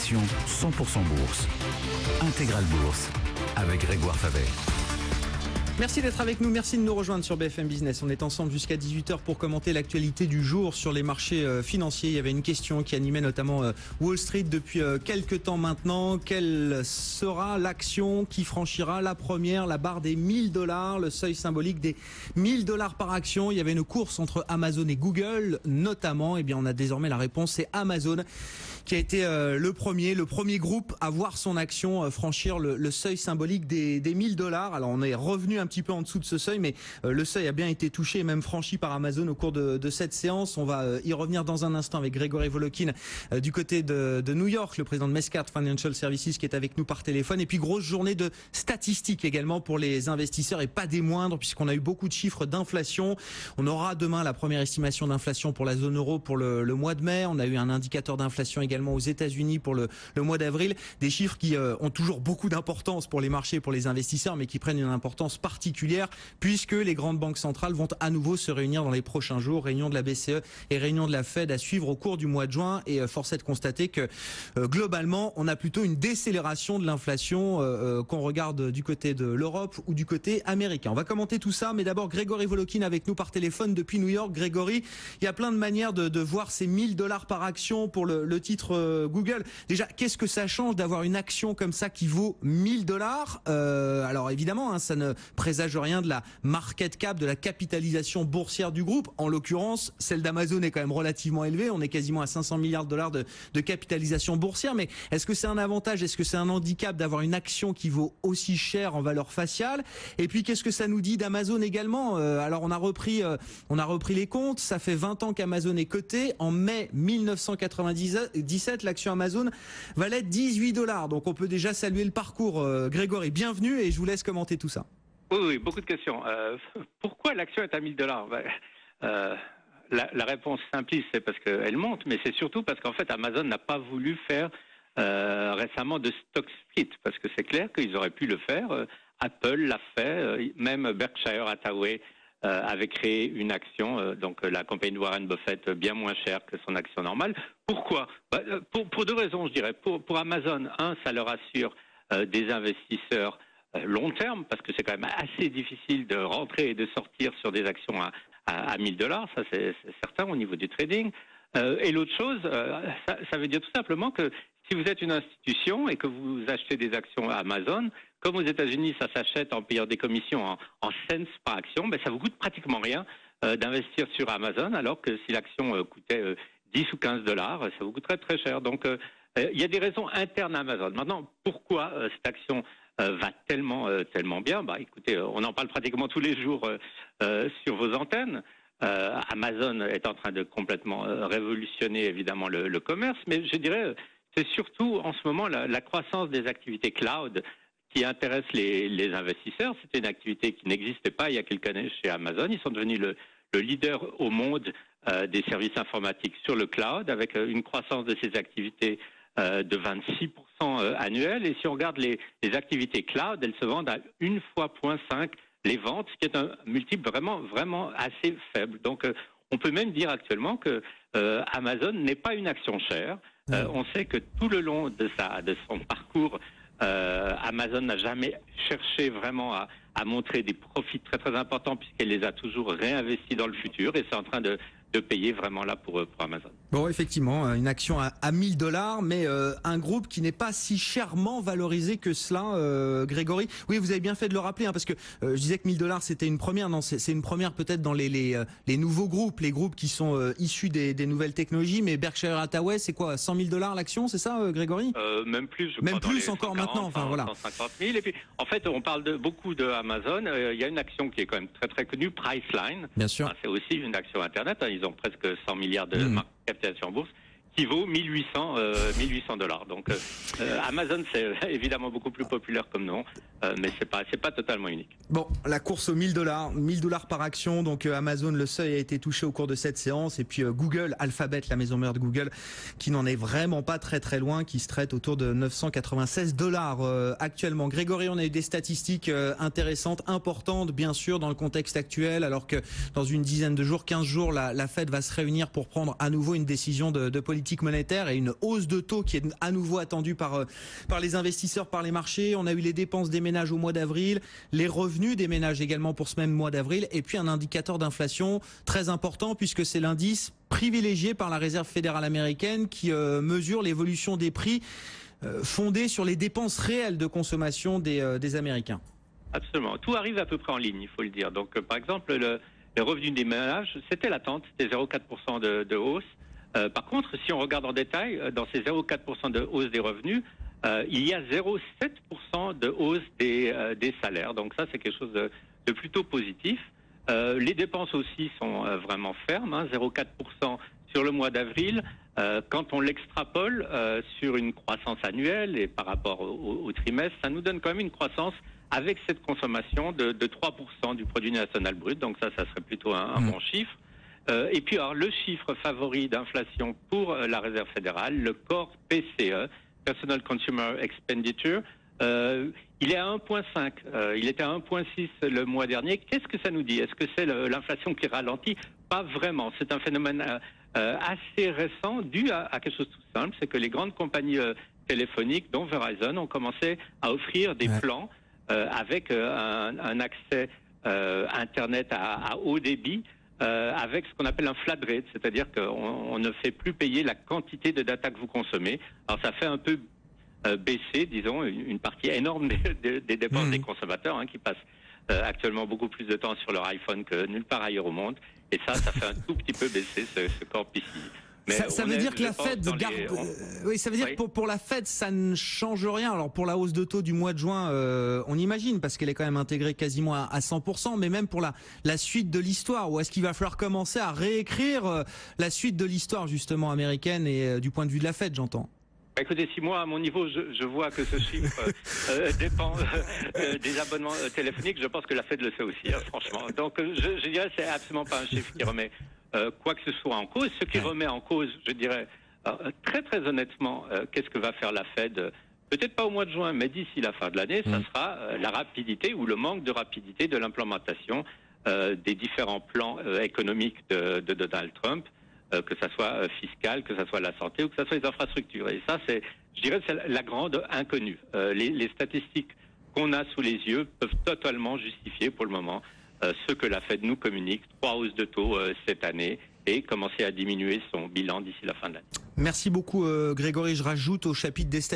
émission 100% bourse. Intégrale Bourse avec Grégoire Favet. Merci d'être avec nous, merci de nous rejoindre sur BFM Business. On est ensemble jusqu'à 18h pour commenter l'actualité du jour sur les marchés financiers. Il y avait une question qui animait notamment Wall Street depuis quelques temps maintenant. Quelle sera l'action qui franchira la barre des $1000, le seuil symbolique des $1000 par action? Il y avait une course entre Amazon et Google notamment. Eh bien, on a désormais la réponse, c'est Amazon qui a été le premier groupe à voir son action franchir le seuil symbolique des $1000. Alors on est revenu un petit peu en dessous de ce seuil, mais le seuil a bien été touché et même franchi par Amazon au cours de cette séance. On va y revenir dans un instant avec Grégory Volokin du côté de New York, le président de Mescart Financial Services qui est avec nous par téléphone. Et puis grosse journée de statistiques également pour les investisseurs et pas des moindres puisqu'on a eu beaucoup de chiffres d'inflation. On aura demain la première estimation d'inflation pour la zone euro pour le mois de mai. On a eu un indicateur d'inflation également aux États-Unis pour le mois d'avril. Des chiffres qui ont toujours beaucoup d'importance pour les marchés, pour les investisseurs, mais qui prennent une importance particulière puisque les grandes banques centrales vont à nouveau se réunir dans les prochains jours. Réunion de la BCE et réunion de la Fed à suivre au cours du mois de juin. Et force est de constater que globalement, on a plutôt une décélération de l'inflation qu'on regarde du côté de l'Europe ou du côté américain. On va commenter tout ça, mais d'abord Grégory Volokin avec nous par téléphone depuis New York. Grégory, il y a plein de manières de voir ces $1000 par action pour le titre Google. Déjà, qu'est-ce que ça change d'avoir une action comme ça qui vaut $1000 ? Alors évidemment, ça ne présage rien de la market cap, de la capitalisation boursière du groupe. En l'occurrence, celle d'Amazon est quand même relativement élevée. On est quasiment à $500 milliards de capitalisation boursière. Mais est-ce que c'est un avantage ? Est-ce que c'est un handicap d'avoir une action qui vaut aussi cher en valeur faciale ? Et puis, qu'est-ce que ça nous dit d'Amazon également ? Alors, on a repris les comptes. Ça fait 20 ans qu'Amazon est coté. En mai 1997, l'action Amazon valait $18. Donc, on peut déjà saluer le parcours. Grégory, bienvenue et je vous laisse commenter tout ça. Oui, beaucoup de questions. Pourquoi l'action est à $1000 ? La réponse simpliste, c'est parce qu'elle monte, mais c'est surtout parce qu'en fait, Amazon n'a pas voulu faire récemment de stock split, parce que c'est clair qu'ils auraient pu le faire. Apple l'a fait, même Berkshire Hathaway avait créé une action, donc la compagnie de Warren Buffett, bien moins chère que son action normale. Pourquoi ? Pour deux raisons, je dirais. Pour Amazon, ça leur assure des investisseurs long terme, parce que c'est quand même assez difficile de rentrer et de sortir sur des actions à $1000, ça c'est certain au niveau du trading. Et l'autre chose, ça veut dire tout simplement que si vous êtes une institution et que vous achetez des actions à Amazon, comme aux États-Unis ça s'achète en payant des commissions en cents par action, ça vous coûte pratiquement rien d'investir sur Amazon, alors que si l'action coûtait 10 ou $15, ça vous coûterait très cher. Donc il y a des raisons internes à Amazon. Maintenant, pourquoi cette action va tellement bien ? Écoutez, on en parle pratiquement tous les jours sur vos antennes. Amazon est en train de complètement révolutionner évidemment le commerce, mais je dirais c'est surtout en ce moment la croissance des activités cloud qui intéresse les investisseurs. C'était une activité qui n'existait pas il y a quelques années chez Amazon. Ils sont devenus le leader au monde des services informatiques sur le cloud, avec une croissance de ces activités de 26% annuel. Et si on regarde les activités cloud, elles se vendent à 1,5 fois les ventes, ce qui est un multiple vraiment assez faible. Donc on peut même dire actuellement que Amazon n'est pas une action chère. On sait que tout le long de son parcours, Amazon n'a jamais cherché vraiment à montrer des profits très importants, puisqu'elle les a toujours réinvestis dans le futur, et c'est en train de payer vraiment là pour Amazon. Bon, effectivement, une action à $1000, mais un groupe qui n'est pas si chèrement valorisé que cela, Grégory. Oui, vous avez bien fait de le rappeler, parce que je disais que $1000 c'était une première. Non, c'est une première peut-être dans les nouveaux groupes, les groupes qui sont issus des nouvelles technologies. Mais Berkshire Hathaway, c'est quoi, $100 000 l'action, c'est ça, Grégory ? Même plus, je même crois, plus encore 140, maintenant. Enfin voilà. 150 000. Et puis, en fait, on parle beaucoup de Amazon. Il y a une action qui est quand même très très connue, Priceline. Bien sûr. C'est aussi une action Internet. Ils ont presque 100 milliards de market capitalisation en bourse, qui vaut $1,800. Donc Amazon, c'est évidemment beaucoup plus populaire comme nom, mais c'est pas totalement unique. Bon, la course aux $1000, $1000 par action. Donc Amazon, le seuil a été touché au cours de cette séance. Et puis Google, Alphabet, la maison mère de Google, qui n'en est vraiment pas très loin, qui se traite autour de $996 actuellement. Grégory, on a eu des statistiques intéressantes, importantes, bien sûr, dans le contexte actuel, alors que dans une dizaine de jours, 15 jours, la Fed va se réunir pour prendre à nouveau une décision de politique politique monétaire et une hausse de taux qui est à nouveau attendue par les investisseurs, par les marchés. On a eu les dépenses des ménages au mois d'avril, les revenus des ménages également pour ce même mois d'avril, et puis un indicateur d'inflation très important puisque c'est l'indice privilégié par la Réserve fédérale américaine qui mesure l'évolution des prix fondé sur les dépenses réelles de consommation des Américains. Absolument. Tout arrive à peu près en ligne, il faut le dire. Donc, par exemple, les revenus des ménages, c'était l'attente, c'était 0,4% de hausse. Par contre, si on regarde en détail, dans ces 0,4% de hausse des revenus, il y a 0,7% de hausse des salaires. Donc ça, c'est quelque chose de plutôt positif. Les dépenses aussi sont vraiment fermes, 0,4% sur le mois d'avril. Quand on l'extrapole sur une croissance annuelle et par rapport au trimestre, ça nous donne quand même une croissance avec cette consommation de 3% du produit national brut. Donc ça serait plutôt un bon chiffre. Et puis alors, le chiffre favori d'inflation pour la Réserve fédérale, le core PCE, Personal Consumer Expenditure, il est à 1,5. Il était à 1,6 le mois dernier. Qu'est-ce que ça nous dit? Est-ce que c'est l'inflation qui ralentit? Pas vraiment. C'est un phénomène assez récent dû à quelque chose de tout simple. C'est que les grandes compagnies téléphoniques, dont Verizon, ont commencé à offrir des plans avec un accès Internet à haut débit, avec ce qu'on appelle un flat rate, c'est-à-dire qu'on ne fait plus payer la quantité de data que vous consommez. Alors ça fait un peu baisser, disons, une partie énorme des dépenses des consommateurs qui passent actuellement beaucoup plus de temps sur leur iPhone que nulle part ailleurs au monde. Et ça fait un tout petit peu baisser ce corps PCI. Mais ça veut dire que la Fed garde. Oui, ça veut dire que pour la Fed, ça ne change rien. Alors pour la hausse de taux du mois de juin, on imagine parce qu'elle est quand même intégrée quasiment à 100%. Mais même pour la suite de l'histoire, ou est-ce qu'il va falloir commencer à réécrire la suite de l'histoire justement américaine et du point de vue de la Fed, j'entends. Écoutez, si moi, à mon niveau, je vois que ce chiffre dépend des abonnements téléphoniques, je pense que la Fed le sait aussi, franchement. Donc, je dirais que c'est absolument pas un chiffre qui remet quoi que ce soit en cause. Ce qui remet en cause, je dirais, très très honnêtement, qu'est-ce que va faire la Fed? Peut-être pas au mois de juin, mais d'ici la fin de l'année, ça sera la rapidité ou le manque de rapidité de l'implémentation des différents plans économiques de Donald Trump. Que ça soit fiscal, que ça soit la santé ou que ça soit les infrastructures. Et ça, je dirais, c'est la grande inconnue. Les statistiques qu'on a sous les yeux peuvent totalement justifier pour le moment ce que la Fed nous communique, 3 hausses de taux cette année et commencer à diminuer son bilan d'ici la fin de l'année. Merci beaucoup Grégory. Je rajoute au chapitre des statistiques